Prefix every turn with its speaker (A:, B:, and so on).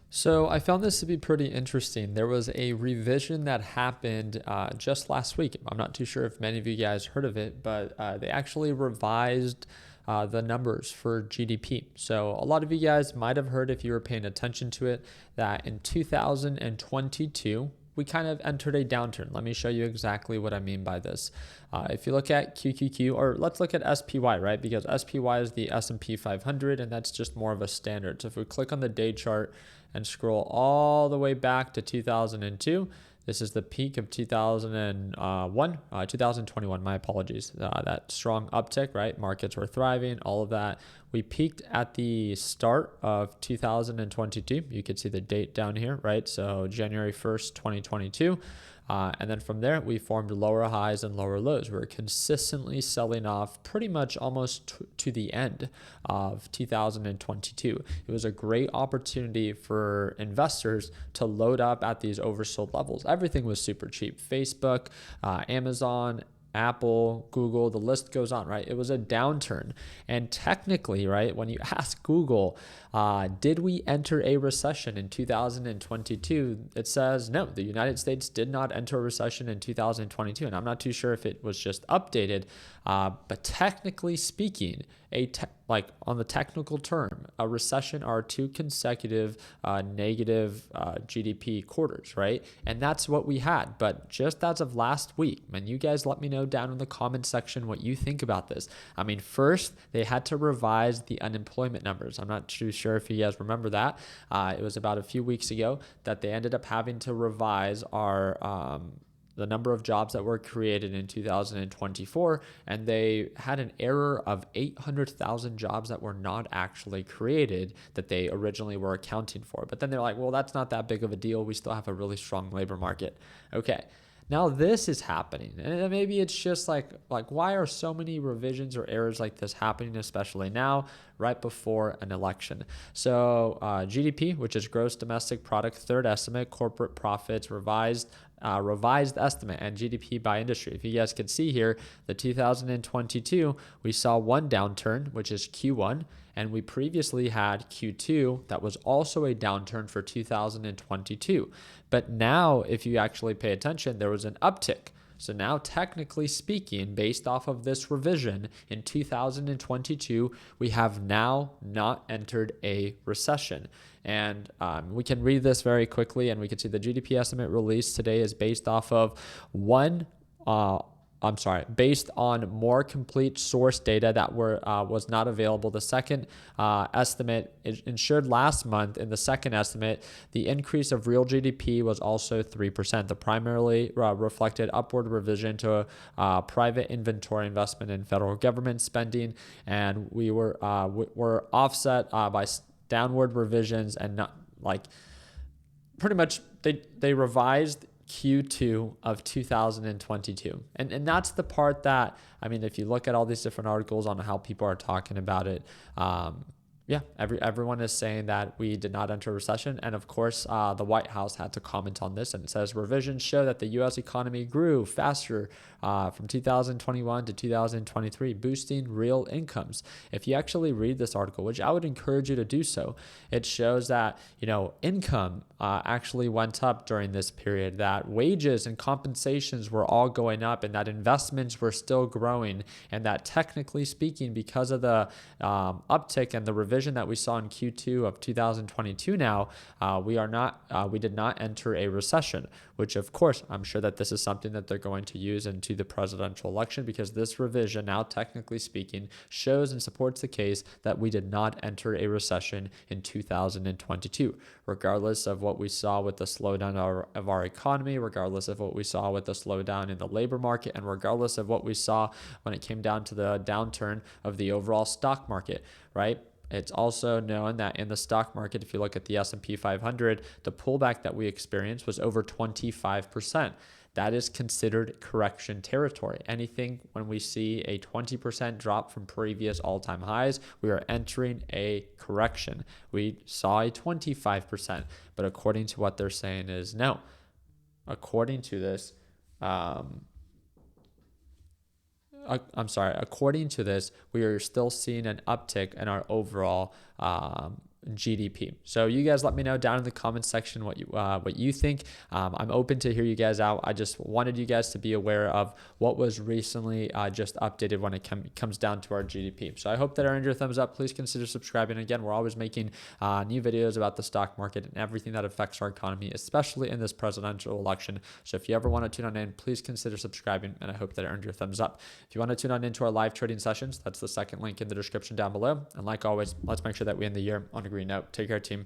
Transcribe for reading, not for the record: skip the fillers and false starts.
A: So I found this to be pretty interesting. There was a revision that happened just last week. I'm not too sure if many of you guys heard of it, but they actually revised the numbers for GDP. So a lot of you guys might have heard, if you were paying attention to it, that in 2022, we kind of entered a downturn. Let me show you exactly what I mean by this. If you look at QQQ, or let's look at SPY, right? Because SPY is the S&P 500, and that's just more of a standard. So if we click on the day chart and scroll all the way back to 2002, this is the peak of 2021, my apologies. That strong uptick, right? Markets were thriving, all of that. We peaked at the start of 2022. You can see the date down here, right? So January 1st, 2022. And then from there, we formed lower highs and lower lows. We're consistently selling off pretty much almost to the end of 2022. It was a great opportunity for investors to load up at these oversold levels. Everything was super cheap. Facebook, Amazon, Apple, Google, the list goes on, right? It was a downturn. And technically, right, when you ask Google, did we enter a recession in 2022? It says no, the United States did not enter a recession in 2022. And I'm not too sure if it was just updated, but technically speaking, like on the technical term, a recession are two consecutive negative GDP quarters, right? And that's what we had. But just as of last week, man, you guys let me know down in the comment section what you think about this. I mean, first, they had to revise the unemployment numbers. I'm not too sure if you guys remember that. It was about a few weeks ago that they ended up having to revise the number of jobs that were created in 2024, and they had an error of 800,000 jobs that were not actually created that they originally were accounting for. But then they're like, well, that's not that big of a deal. We still have a really strong labor market. Okay. Now this is happening, and maybe it's just like why are so many revisions or errors like this happening, especially now, right before an election? So GDP, which is gross domestic product, third estimate, corporate profits, revised estimate, and GDP by industry. If you guys can see here, the 2022, we saw one downturn, which is Q1, and we previously had Q2 that was also a downturn for 2022. But now, if you actually pay attention, there was an uptick. So now, technically speaking, based off of this revision in 2022, we have now not entered a recession. And we can read this very quickly, and we can see the GDP estimate released today is based off of based on more complete source data that was not available. The second estimate ensured last month. In the second estimate, the increase of real GDP was also 3%. The primarily reflected upward revision to private inventory investment in federal government spending, and we were offset by downward revisions, and not like pretty much they revised Q2 of 2022. And that's the part that, I mean, if you look at all these different articles on how people are talking about it, everyone is saying that we did not enter a recession. And of course, the White House had to comment on this, and it says revisions show that the U.S. economy grew faster from 2021 to 2023, boosting real incomes. If you actually read this article, which I would encourage you to do so, it shows that, income actually went up during this period, that wages and compensations were all going up, and that investments were still growing, and that technically speaking, because of the uptick and the revision that we saw in Q2 of 2022 now, we did not enter a recession, which of course, I'm sure that this is something that they're going to use into the presidential election, because this revision now, technically speaking, shows and supports the case that we did not enter a recession in 2022, regardless of what we saw with the slowdown of our economy, regardless of what we saw with the slowdown in the labor market, and regardless of what we saw when it came down to the downturn of the overall stock market, right? It's also known that in the stock market, if you look at the S&P 500, the pullback that we experienced was over 25%. That is considered correction territory. Anything when we see a 20% drop from previous all-time highs, we are entering a correction. We saw a 25%, but according to what they're saying is no. According to this, according to this, we are still seeing an uptick in our overall GDP. So you guys let me know down in the comments section what you think. I'm open to hear you guys out. I just wanted you guys to be aware of what was recently just updated when it comes down to our GDP. So I hope that earned your thumbs up. Please consider subscribing. Again, we're always making new videos about the stock market and everything that affects our economy, especially in this presidential election. So if you ever want to tune on in, please consider subscribing, and I hope that it earned your thumbs up. If you want to tune on into our live trading sessions, that's the second link in the description down below. And like always, let's make sure that we end the year on a green note. Take care, team.